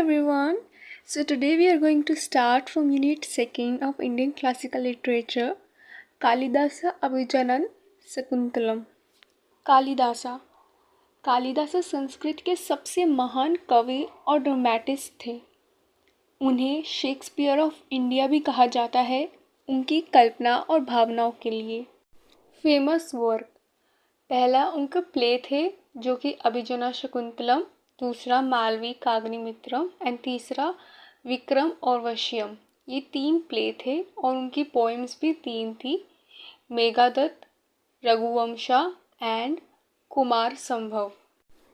everyone. So today we are going to start from Unit 2nd of Indian Classical Literature, Kalidasa Abhijanan Sakuntalam. Kalidasa Kalidasa Sanskrit के सबसे महान कवि और dramatist थे। उन्हें शेक्सपियर ऑफ इंडिया भी कहा जाता है, उनकी कल्पना और भावनाओं के लिए। फेमस वर्क, पहला उनका प्ले थे जो कि अभिजना शकुंतलम, दूसरा मालवी काग्निमित्रम एंड तीसरा विक्रम और वश्यम। ये 3 प्ले थे और उनकी पोएम्स भी 3 थी, मेघादत्त, रघुवंशा एंड कुमार संभव।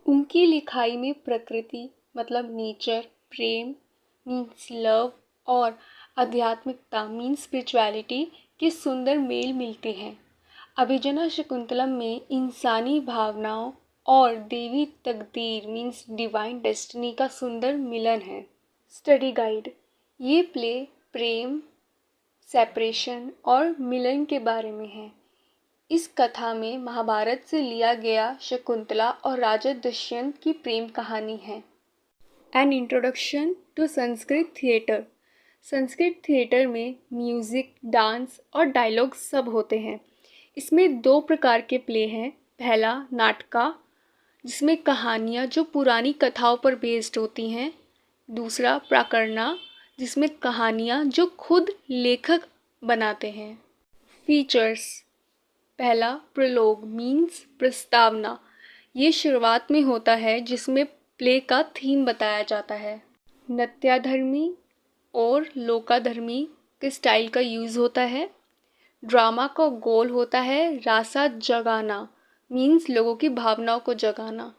उनकी लिखाई में प्रकृति मतलब नेचर, प्रेम मीन्स लव और आध्यात्मिकता मीन्स स्पिरिचुअलिटी के सुंदर मेल मिलते हैं। अभिजना शकुंतलम में इंसानी भावनाओं और देवी तकदीर मीन्स डिवाइन डेस्टिनी का सुंदर मिलन है। स्टडी गाइड, ये प्ले प्रेम, सेपरेशन और मिलन के बारे में है। इस कथा में महाभारत से लिया गया शकुंतला और राजा दुष्यंत की प्रेम कहानी है। An introduction to Sanskrit theatre, Sanskrit theatre में म्यूज़िक, डांस और डायलॉग सब होते हैं। इसमें 2 प्रकार के प्ले हैं। पहला नाटका, जिसमें कहानियाँ जो पुरानी कथाओं पर बेस्ड होती हैं। दूसरा प्राकरणा, जिसमें कहानियाँ जो खुद लेखक बनाते हैं। फीचर्स, पहला प्रोलोग मीन्स प्रस्तावना, ये शुरुआत में होता है जिसमें प्ले का थीम बताया जाता है। नत्याधर्मी और लोकाधर्मी के स्टाइल का यूज़ होता है। ड्रामा का गोल होता है रासा जगाना मीन्स लोगों की भावनाओं को जगाना।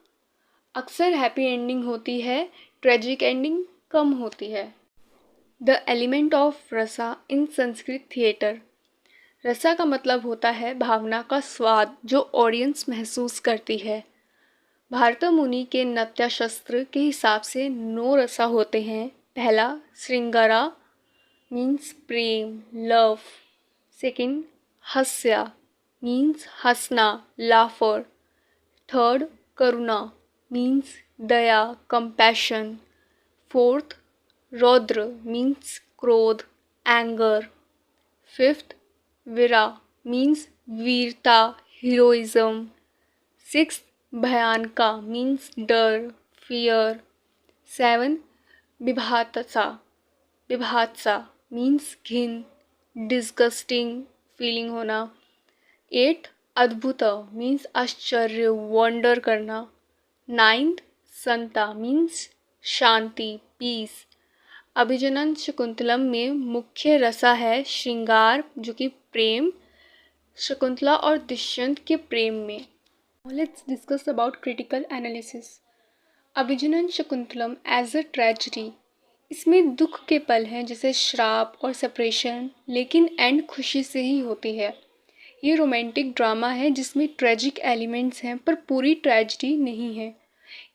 अक्सर हैप्पी एंडिंग होती है, ट्रेजिक एंडिंग कम होती है। द एलिमेंट ऑफ रसा इन संस्कृत थिएटर, रसा का मतलब होता है भावना का स्वाद जो ऑडियंस महसूस करती है। भारत मुनि के नाट्यशास्त्र के हिसाब से 9 रसा होते हैं। पहला श्रृंगारा मीन्स प्रेम, लव। सेकंड हास्य मीन्स हंसना, लाफर। थर्ड करुणा मीन्स दया, कंपैशन। फोर्थ रौद्र मीन्स क्रोध, एंगर। फिफ्थ वीरा मीन्स वीरता, हीरोइज्म। सिक्स्थ भयानका मीन्स डर, फियर। 7 विभात्सा मीन्स घिन, डिस्गस्टिंग फीलिंग होना। 8 अद्भुत मीन्स आश्चर्य, वंडर करना। 9th संता मीन्स शांति, पीस। अभिजनन शकुंतलम में मुख्य रसा है श्रृंगार जो कि प्रेम, शकुंतला और दुष्यंत के प्रेम में। Let's discuss about critical analysis. Abhijnana Shakuntalam as a tragedy, इसमें दुख के पल हैं जैसे श्राप और सेपरेशन, लेकिन एंड खुशी से ही होती है। ये रोमांटिक ड्रामा है जिसमें ट्रेजिक एलिमेंट्स हैं पर पूरी ट्रेजेडी नहीं है।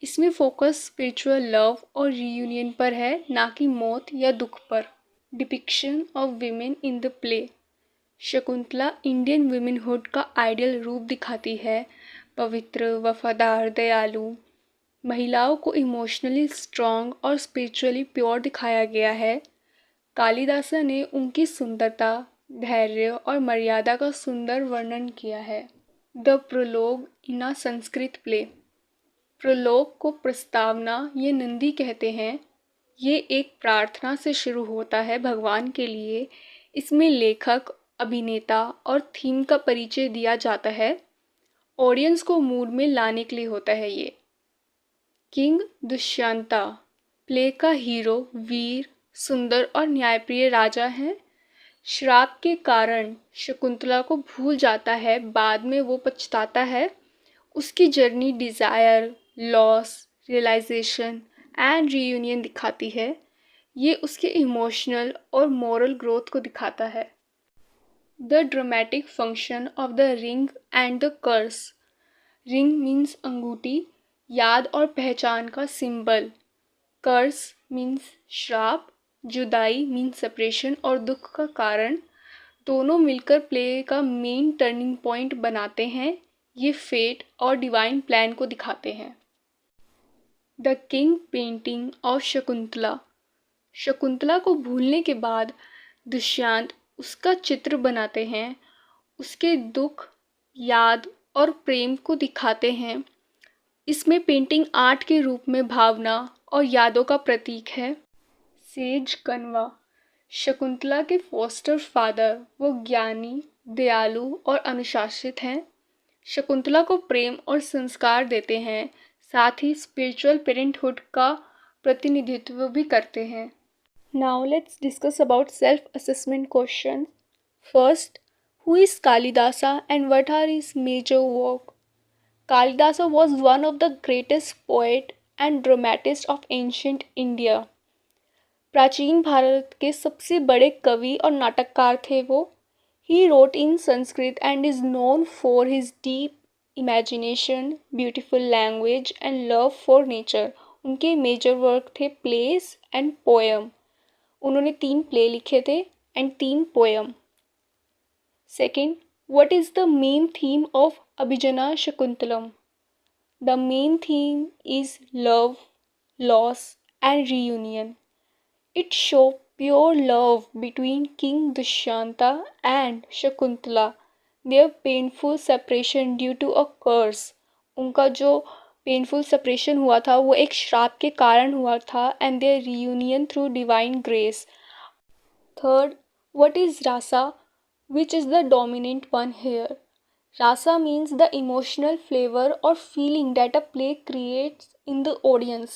इसमें फोकस स्पिरिचुअल लव और रीयूनियन पर है, ना कि मौत या दुख पर। Depiction of women in the play, Shakuntala Indian womanhood का आइडियल रूप दिखाती है, पवित्र, वफादार, दयालु। महिलाओं को इमोशनली स्ट्रॉन्ग और स्पिरिचुअली प्योर दिखाया गया है। कालिदासा ने उनकी सुंदरता, धैर्य और मर्यादा का सुंदर वर्णन किया है। The prologue in a Sanskrit play, prologue को प्रस्तावना या नंदी कहते हैं। ये एक प्रार्थना से शुरू होता है भगवान के लिए। इसमें लेखक, अभिनेता और थीम का परिचय दिया जाता है। ऑडियंस को मूड में लाने के लिए होता है ये। किंग दुष्यंता, प्ले का हीरो वीर, सुंदर और न्यायप्रिय राजा है। श्राप के कारण शकुंतला को भूल जाता है, बाद में वो पछताता है। उसकी journey desire, loss, realisation and reunion दिखाती है। ये उसके इमोशनल और मोरल ग्रोथ को दिखाता है। The dramatic function of the ring and the curse, ring means अंगूठी, याद और पहचान का सिंबल। कर्स मीन्स श्राप, जुदाई मीन्स सेपरेशन और दुख का कारण। दोनों मिलकर प्ले का मेन टर्निंग पॉइंट बनाते हैं। ये फेट और डिवाइन प्लान को दिखाते हैं। The king painting of Shakuntala. Shakuntala को भूलने के बाद दुष्यंत उसका चित्र बनाते हैं, उसके दुख, याद और प्रेम को दिखाते हैं। इसमें पेंटिंग आर्ट के रूप में भावना और यादों का प्रतीक है। सेज कण्वा। शकुंतला के फॉस्टर फादर वो ज्ञानी, दयालु और अनुशासित हैं। शकुंतला को प्रेम और संस्कार देते हैं, साथ ही स्पिरिचुअल पेरेंटहुड का प्रतिनिधित्व भी करते हैं। Now let's discuss about self assessment question. First, who is Kalidasa and what are his major work? Kalidasa was one of the greatest poet and dramatist of ancient India. प्राचीन भारत के सबसे बड़े कवि और नाटककार थे वो। He wrote in Sanskrit and is known for his deep imagination, beautiful language and love for nature. उनके मेजर वर्क थे प्लेस एंड पोएम। उन्होंने 3 प्ले लिखे थे and 3 poem. Second, what is the main theme of Abhijana Shakuntalam? The main theme is love, loss, and reunion. It shows pure love between King Dushyanta and Shakuntala. Their painful separation due to a curse. उनका जो painful separation हुआ था वो एक श्राप के कारण हुआ था and their reunion through divine grace. Third, what is rasa? Which is the dominant one here? Rasa means the emotional flavor or feeling that a play creates in the audience.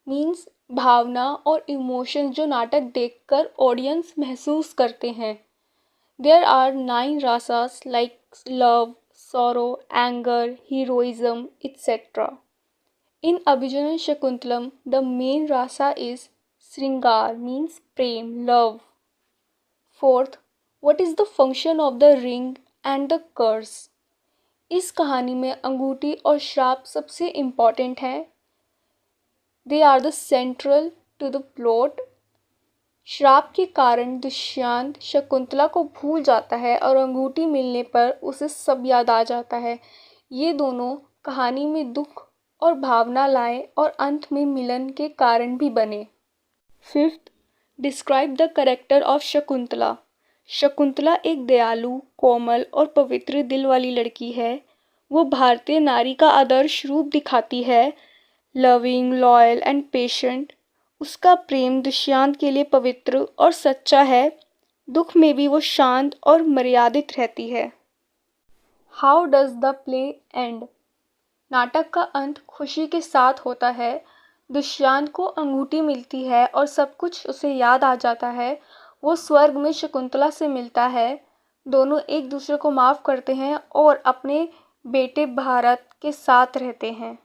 Means भावना और emotion जो नाटक देखकर audience महसूस करते हैं। There are 9 rasas like love, sorrow, anger, heroism, etc. In Abhijana Shakuntalam, the main rasa is Sringar, means prem, love. Fourth, what is the function of the ring and the curse? इस कहानी में अंगूठी और श्राप सबसे important है। They are the central to the plot. श्राप के कारण दुष्यंत शकुंतला को भूल जाता है और अंगूठी मिलने पर उसे सब याद आ जाता है। ये दोनों कहानी में दुख और भावना लाए और अंत में मिलन के कारण भी बने। Fifth, describe the character of Shakuntala. Shakuntala एक दयालु, कोमल और पवित्र दिल वाली लड़की है। वो भारतीय नारी का आदर्श रूप दिखाती है, लविंग, लॉयल एंड पेशेंट। उसका प्रेम दुष्यंत के लिए पवित्र और सच्चा है। दुख में भी वो शांत और मर्यादित रहती है। How does the play and? नाटक का अंत खुशी के साथ होता है। दुष्यंत को अंगूठी मिलती है और सब कुछ उसे याद आ जाता है। वो स्वर्ग में शकुंतला से मिलता है। दोनों एक दूसरे को माफ़ करते हैं और अपने बेटे भारत के साथ रहते हैं।